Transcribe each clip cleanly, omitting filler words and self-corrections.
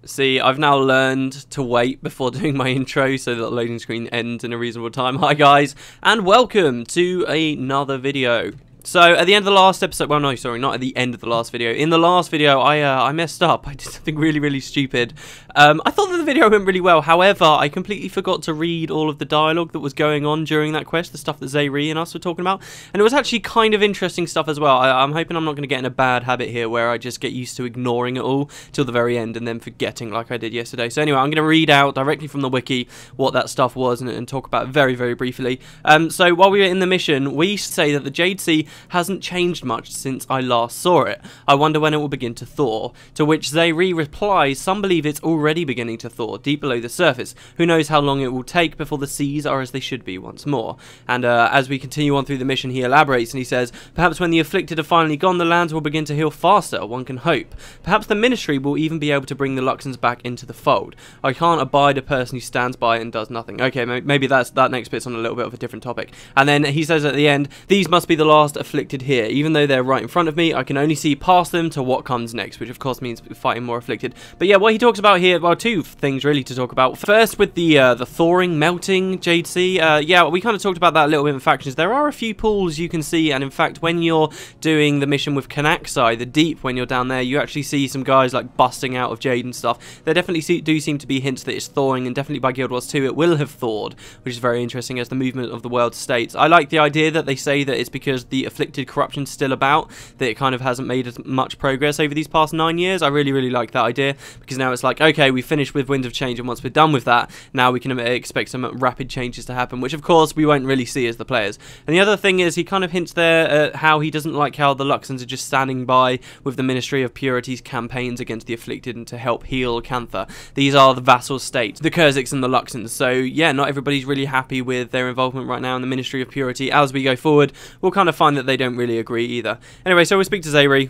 See, I've now learned to wait before doing my intro so that the loading screen ends in a reasonable time. Hi guys, and welcome to another video. So, at the end of the last episode, well no, sorry, not at the end of the last video. In the last video, I messed up. I did something really stupid. I thought that the video went really well. However, I completely forgot to read all of the dialogue that was going on during that quest, the stuff that Zayri and us were talking about. And it was actually kind of interesting stuff as well. I'm hoping I'm not going to get in a bad habit here where I just get used to ignoring it all till the very end and then forgetting like I did yesterday. So anyway, I'm going to read out directly from the wiki what that stuff was and talk about it very briefly. So while we were in the mission, we say that the Jade Sea hasn't changed much since I last saw it. I wonder when it will begin to thaw. To which Zayri replies, some believe it's already beginning to thaw, deep below the surface. Who knows how long it will take before the seas are as they should be once more. And as we continue on through the mission, he elaborates and he says, perhaps when the afflicted are finally gone, the lands will begin to heal faster, one can hope. Perhaps the ministry will even be able to bring the Luxons back into the fold. I can't abide a person who stands by and does nothing. Okay, maybe that next bit's on a little bit of a different topic. And then he says at the end, these must be the last afflicted here. Even though they're right in front of me, I can only see past them to what comes next, which of course means fighting more afflicted. But yeah, what he talks about here, well, two things really to talk about. First, with the thawing, melting Jade Sea. Yeah, we kind of talked about that a little bit in factions. There are a few pools you can see, and in fact, when you're doing the mission with Kanaxai, the deep, when you're down there, you actually see some guys like busting out of Jade and stuff. There definitely do seem to be hints that it's thawing, and definitely by Guild Wars 2 it will have thawed, which is very interesting as the movement of the world states. I like the idea that they say that it's because the afflicted corruption's still about, that it kind of hasn't made as much progress over these past 9 years. I really like that idea, because now it's like, okay, we finished with Wind of Change, and once we're done with that, now we can expect some rapid changes to happen, which of course we won't really see as the players. And the other thing is, he kind of hints there at how he doesn't like how the Luxons are just standing by with the Ministry of Purity's campaigns against the afflicted and to help heal Cantha. These are the vassal states, the Kurziks and the Luxons. So yeah, not everybody's really happy with their involvement right now in the Ministry of Purity. As we go forward, we'll kind of find that they don't really agree either. Anyway, so we'll speak to Zayri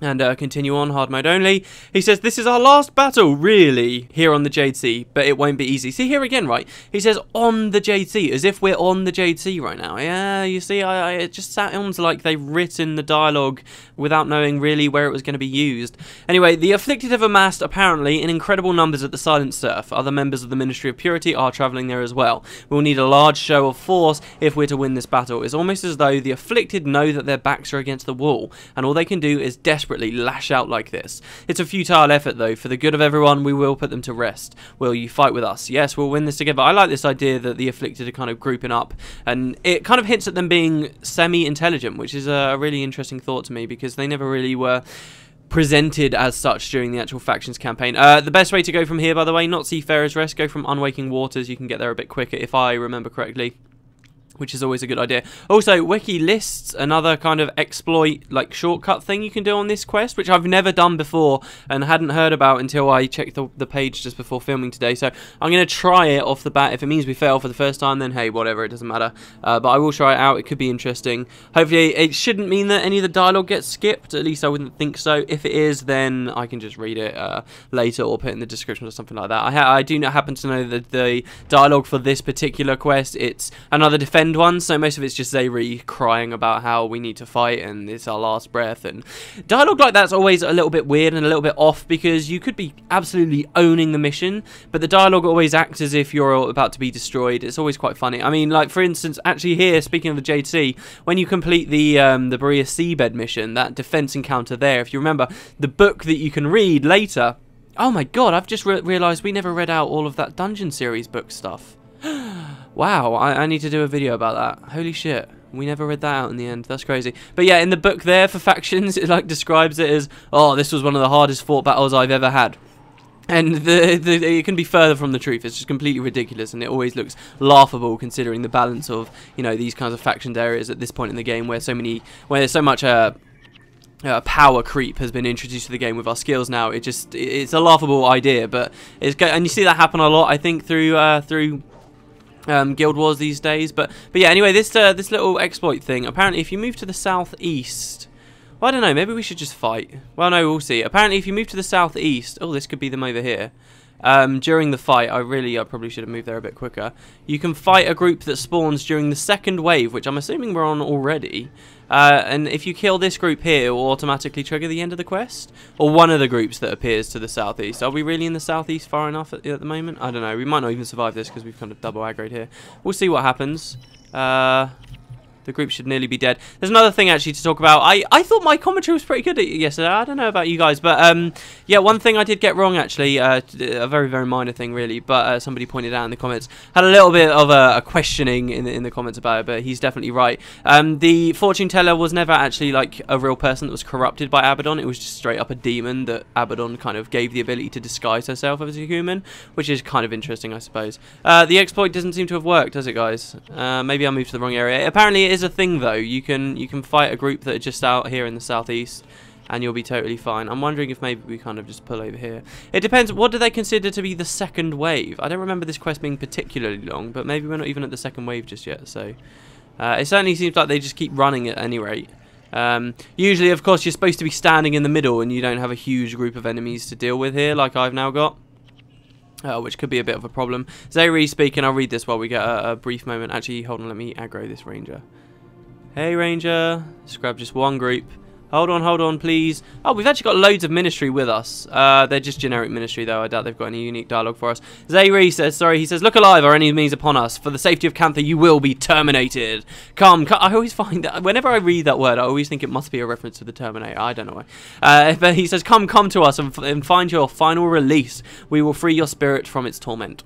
and continue on, hard mode only. He says, this is our last battle, really, here on the Jade Sea, but it won't be easy. See here again, right? He says, on the Jade Sea, as if we're on the Jade Sea right now. Yeah, you see, it just sounds like they've written the dialogue without knowing really where it was going to be used. Anyway, the afflicted have amassed, apparently, in incredible numbers at the Silent Surf. Other members of the Ministry of Purity are travelling there as well. We'll need a large show of force if we're to win this battle. It's almost as though the afflicted know that their backs are against the wall, and all they can do is desperately lash out like this. It's a futile effort though. For the good of everyone, we will put them to rest. Will you fight with us? Yes, we'll win this together. I like this idea that the afflicted are kind of grouping up, and it kind of hints at them being semi-intelligent, which is a really interesting thought to me, because they never really were presented as such during the actual factions campaign. The best way to go from here, by the way, not Seafarer's Rest, go from Unwaking Waters. You can get there a bit quicker if I remember correctly, which is always a good idea. Also, Wiki lists another kind of exploit, like shortcut thing you can do on this quest, which I've never done before and hadn't heard about until I checked the page just before filming today. So I'm going to try it off the bat. If it means we fail for the first time, then hey, whatever, it doesn't matter. But I will try it out. It could be interesting. Hopefully, it shouldn't mean that any of the dialogue gets skipped. At least I wouldn't think so. If it is, then I can just read it later or put it in the description or something like that. I do not happen to know that the dialogue for this particular quest, it's another defend one, so most of it's just Zayri crying about how we need to fight and it's our last breath, and dialogue like that's always a little bit weird and a little bit off, because you could be absolutely owning the mission, but the dialogue always acts as if you're about to be destroyed. It's always quite funny. I mean, like for instance, actually here, speaking of the Jade Sea, when you complete the Berea Seabed mission, that defense encounter there, if you remember, the book that you can read later. Oh my god, I've just realised we never read out all of that Dungeon series book stuff. Wow, I need to do a video about that. Holy shit, we never read that out in the end. That's crazy. But yeah, in the book there for factions, it like describes it as, oh, this was one of the hardest fought battles I've ever had. And it can be further from the truth. It's just completely ridiculous, and it always looks laughable considering the balance of, you know, these kinds of factions areas at this point in the game, where there's so much power creep has been introduced to the game with our skills now. It's a laughable idea, but and you see that happen a lot, I think, through Guild Wars these days. But yeah, anyway, this little exploit thing, apparently if you move to the southeast, well, I don't know, maybe we should just fight. Well, no, we'll see. Apparently if you move to the southeast, oh, this could be them over here. during the fight. I probably should have moved there a bit quicker. You can fight a group that spawns during the second wave, which I'm assuming we're on already. And if you kill this group here, it will automatically trigger the end of the quest. Or one of the groups that appears to the southeast. Are we really in the southeast far enough at the moment? I don't know. We might not even survive this because we've kind of double aggroed here. We'll see what happens. The group should nearly be dead. There's another thing actually to talk about. I thought my commentary was pretty good yesterday. I don't know about you guys, but yeah, one thing I did get wrong actually, a very, very minor thing really, but somebody pointed out in the comments. Had a little bit of a questioning in the comments about it, but he's definitely right. The fortune teller was never actually like a real person that was corrupted by Abaddon. It was just straight up a demon that Abaddon kind of gave the ability to disguise herself as a human, which is kind of interesting, I suppose. The exploit doesn't seem to have worked, does it, guys? Maybe I moved to the wrong area. Apparently it is a thing though. You can fight a group that are just out here in the southeast and you'll be totally fine. I'm wondering if maybe we kind of just pull over here. It depends. What do they consider to be the second wave? I don't remember this quest being particularly long, but maybe we're not even at the second wave just yet. So it certainly seems like they just keep running at any rate. Usually, of course, you're supposed to be standing in the middle and you don't have a huge group of enemies to deal with here like I've now got. Which could be a bit of a problem. Zayri speaking. I'll read this while we get a brief moment. Actually, hold on. Let me aggro this ranger. Hey, ranger. Let's grab just one group. Hold on, please. Oh, we've actually got loads of ministry with us. They're just generic ministry, though. I doubt they've got any unique dialogue for us. Zayri says, sorry, he says, look alive, our enemies upon us. For the safety of Cantha, you will be terminated. Come. I always find that whenever I read that word, I always think it must be a reference to the Terminator. I don't know why. But he says, come to us and find your final release. We will free your spirit from its torment.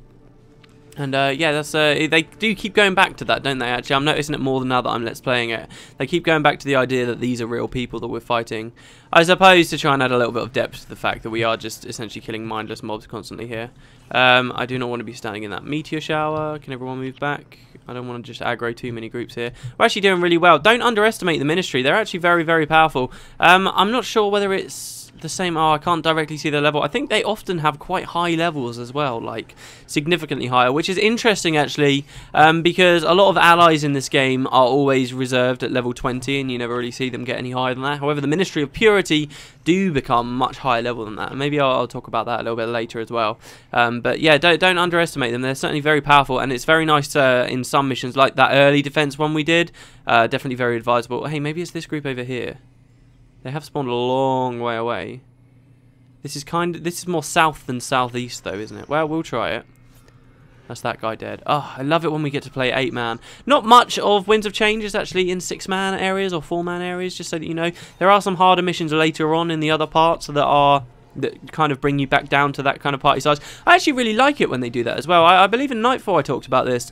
And yeah, that's they do keep going back to that, don't they? Actually, I'm noticing it more than now that I'm Let's Playing it. They keep going back to the idea that these are real people that we're fighting. I suppose to try and add a little bit of depth to the fact that we are just essentially killing mindless mobs constantly here. I do not want to be standing in that meteor shower. Can everyone move back? I don't want to just aggro too many groups here. We're actually doing really well. Don't underestimate the ministry. They're actually very, very powerful. I'm not sure whether it's the same. Oh, I can't directly see their level. I think they often have quite high levels as well, like significantly higher, which is interesting actually, because a lot of allies in this game are always reserved at level 20 and you never really see them get any higher than that. However, the Ministry of Purity do become much higher level than that, and maybe I'll talk about that a little bit later as well. But yeah, don't underestimate them. They're certainly very powerful, and it's very nice to, in some missions like that early defense one we did, definitely very advisable. Hey, maybe it's this group over here. They have spawned a long way away. This is more south than southeast though, isn't it? Well, we'll try it. That's that guy dead. Oh, I love it when we get to play 8-man. Not much of Winds of Change is actually in 6-man areas or 4-man areas, just so that you know. There are some harder missions later on in the other parts that kind of bring you back down to that kind of party size. I actually really like it when they do that as well. I believe in Nightfall I talked about this.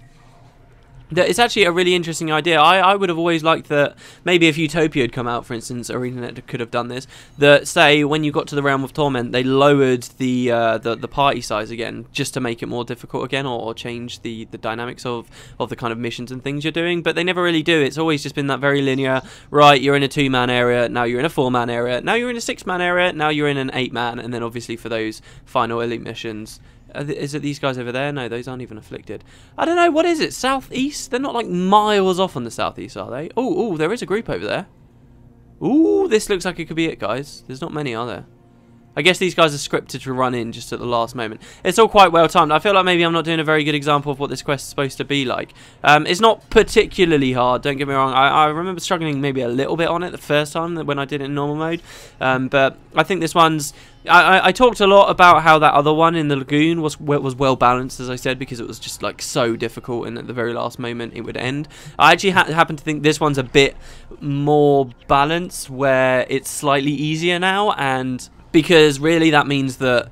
It's actually a really interesting idea. I would have always liked that maybe if Utopia had come out, for instance, ArenaNet could have done this. That, say, when you got to the Realm of Torment, they lowered the party size again, just to make it more difficult again, or change the dynamics of the kind of missions and things you're doing. But they never really do. It's always just been that very linear, right, you're in a 2-man area, now you're in a 4-man area, now you're in a 6-man area, now you're in an 8-man, and then obviously for those final elite missions... Is it these guys over there? No, those aren't even afflicted. I don't know, what is it? Southeast? They're not like miles off on the southeast, are they? Oh, there is a group over there. Ooh, this looks like it could be it, guys. There's not many, are there? I guess these guys are scripted to run in just at the last moment. It's all quite well timed. I feel like maybe I'm not doing a very good example of what this quest is supposed to be like. It's not particularly hard, don't get me wrong. I remember struggling maybe a little bit on it the first time when I did it in normal mode. But I think this one's... I talked a lot about how that other one in the lagoon was well balanced, as I said, because it was just like so difficult and at the very last moment it would end. I actually happen to think this one's a bit more balanced, where it's slightly easier now, and... because really that means that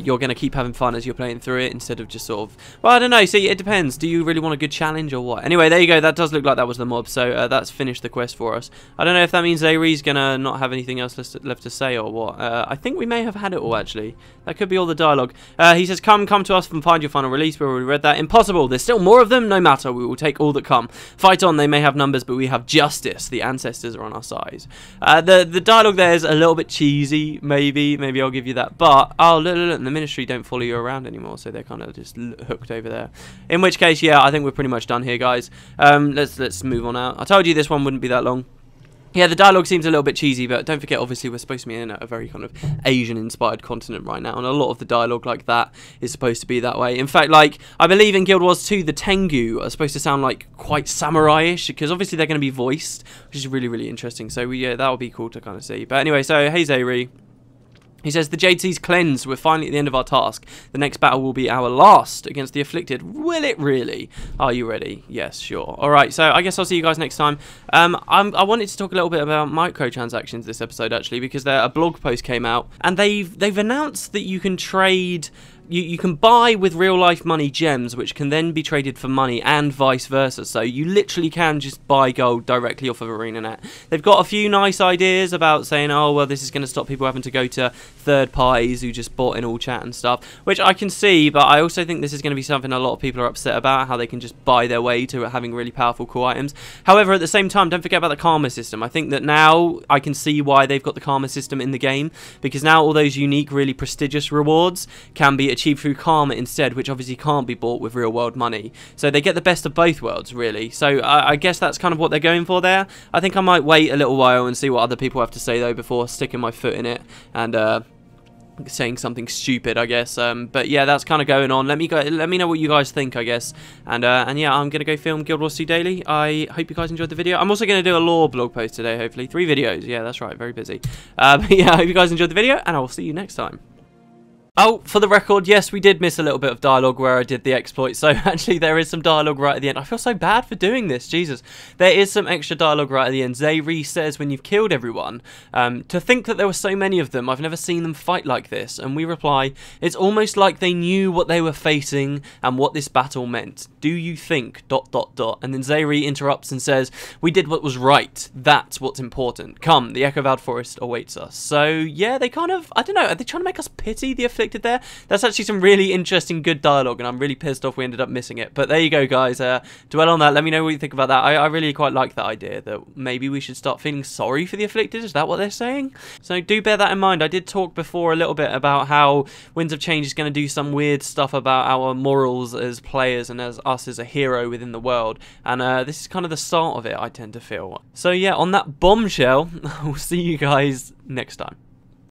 you're going to keep having fun as you're playing through it, instead of just sort of... Well, I don't know. See, it depends. Do you really want a good challenge or what? Anyway, there you go. That does look like that was the mob. So that's finished the quest for us. I don't know if that means Zayri's going to not have anything else left to say or what. I think we may have had it all, actually. That could be all the dialogue. He says, come to us and find your final release. We already read that. Impossible. There's still more of them. No matter. We will take all that come. Fight on. They may have numbers, but we have justice. The ancestors are on our side. The dialogue there is a little bit cheesy, maybe. Maybe I'll give you that. But, oh, look, the ministry don't follow you around anymore, so they're kind of just hooked over there. In which case, yeah, I think we're pretty much done here, guys. Let's move on out. I told you this one wouldn't be that long. Yeah, the dialogue seems a little bit cheesy, but don't forget, obviously, we're supposed to be in a very kind of Asian-inspired continent right now, and a lot of the dialogue like that is supposed to be that way. In fact, like, I believe in Guild Wars 2, the Tengu are supposed to sound, like, quite samurai-ish, because obviously they're going to be voiced, which is really, really interesting. So, yeah, that would be cool to kind of see. But anyway, so, hey, Zayri. He says, the Jade Sea's cleansed. We're finally at the end of our task. The next battle will be our last against the Afflicted. Will it really? Are you ready? Yes, sure. Alright, so I guess I'll see you guys next time. I wanted to talk a little bit about microtransactions this episode, actually, because a blog post came out, and they've announced that you can trade... You can buy with real-life money gems, which can then be traded for money, and vice versa. So you literally can just buy gold directly off of ArenaNet. They've got a few nice ideas about saying, oh, well, this is going to stop people having to go to third parties who just bought in all chat and stuff, which I can see, but I also think this is going to be something a lot of people are upset about, how they can just buy their way to having really powerful cool items. However, at the same time, don't forget about the karma system. I think that now I can see why they've got the karma system in the game, because now all those unique, really prestigious rewards can be achieved through karma instead, which obviously can't be bought with real world money. So they get the best of both worlds, really. So I guess that's kind of what they're going for there. I think I might wait a little while and see what other people have to say, though, before sticking my foot in it and saying something stupid, I guess. But yeah, that's kind of going on. Let me know what you guys think, I guess. And yeah, I'm gonna go film Guild Wars 2 Daily. I hope you guys enjoyed the video. I'm also gonna do a lore blog post today, hopefully. 3 videos. Yeah, that's right, very busy. But yeah, I hope you guys enjoyed the video, and I will see you next time. Oh, for the record, yes, we did miss a little bit of dialogue where I did the exploit, so actually there is some dialogue right at the end. I feel so bad for doing this, Jesus. There is some extra dialogue right at the end. Zayri says when you've killed everyone, to think that there were so many of them, I've never seen them fight like this, and we reply, it's almost like they knew what they were facing and what this battle meant. Do you think... ... And then Zayri interrupts and says, we did what was right, that's what's important. Come, the Echo Vowed Forest awaits us. So, yeah, they kind of, I don't know, are they trying to make us pity the Afflicted there? That's actually some really interesting, good dialogue, and I'm really pissed off we ended up missing it. But there you go, guys. Dwell on that. Let me know what you think about that. I really quite like that idea that maybe we should start feeling sorry for the Afflicted. Is that what they're saying? So do bear that in mind. I did talk before a little bit about how Winds of Change is going to do some weird stuff about our morals as players and as us as a hero within the world. And this is kind of the start of it, I tend to feel. So yeah, on that bombshell, we'll see you guys next time.